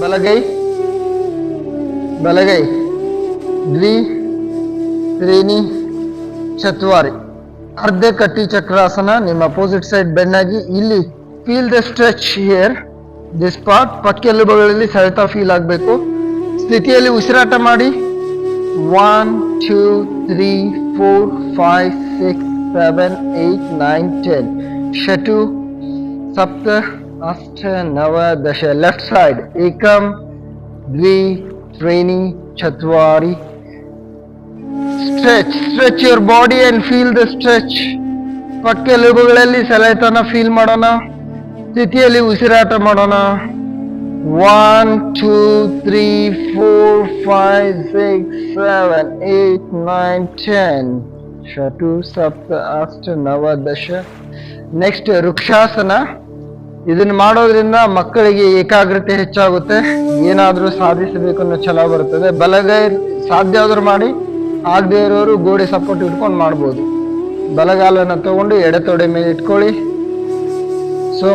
ಬಲಗೈ ಬಲಗೈ ದ್ವಿ ತ್ರೀನಿ ಚತ್ವಾರಿ. ಅರ್ಧ ಕಟ್ಟಿ ಚಕ್ರಾಸನ. ನಿಮ್ಮ ಅಪೋಸಿಟ್ ಸೈಡ್ ಬೆನ್ನಾಗಿ. ಇಲ್ಲಿ feel the stretch here this part. ಪಕ್ಕೆಲುಬುಗಳಲ್ಲಿ ಸೆಳೆತ ಫೀಲ್ ಆಗಬೇಕು. ಸ್ಥಿತಿಯಲ್ಲಿ ಉಸಿರಾಟ ಮಾಡಿ. 1 2 3 4 5 6 7 8 9 10. ಷಟು ಸಪ್ತ ಅಷ್ಟ ನವ ದಶ. ಲೆಫ್ಟ್ ಸೈಡ್ ಏಕಂ ದ್ವಿ ತ್ರೀನಿ ಚತ್ವಾರಿ. Stretch your body and feel the stretch. ಪಕ್ಕೆಲುಬುಗಳಲ್ಲಿ ಸೆಳೆತನ ಫೀಲ್ ಮಾಡೋಣ. ಸ್ಥಿತಿಯಲ್ಲಿ ಉಸಿರಾಟ ಮಾಡೋಣ. 1 2 3 4 5 6 7 8 9 10. ಷಟು ಸಪ್ತ ಅಷ್ಟ ನವ ದಶ. ನೆಕ್ಸ್ಟ್ ವೃಕ್ಷಾಸನ. ಇದನ್ನ ಮಾಡೋದ್ರಿಂದ ಮಕ್ಕಳಿಗೆ ಏಕಾಗ್ರತೆ ಹೆಚ್ಚಾಗುತ್ತೆ. ಏನಾದ್ರೂ ಸಾಧಿಸಬೇಕು ಅನ್ನೋ ಛಲ ಬರ್ತದೆ. ಬಲಗೈ ಸಾಧ್ಯ ಆದ್ರೂ ಮಾಡಿ, ಆಗದೆ ಇರೋರು ಗೋಡೆ ಸಪೋರ್ಟ್ ಇಟ್ಕೊಂಡು ಮಾಡ್ಬೋದು. ಬಲಗಾಲನ್ನ ತಗೊಂಡು ಎಡತೊಡೆ ಮೇಲೆ ಇಟ್ಕೊಳ್ಳಿ. ಸೊ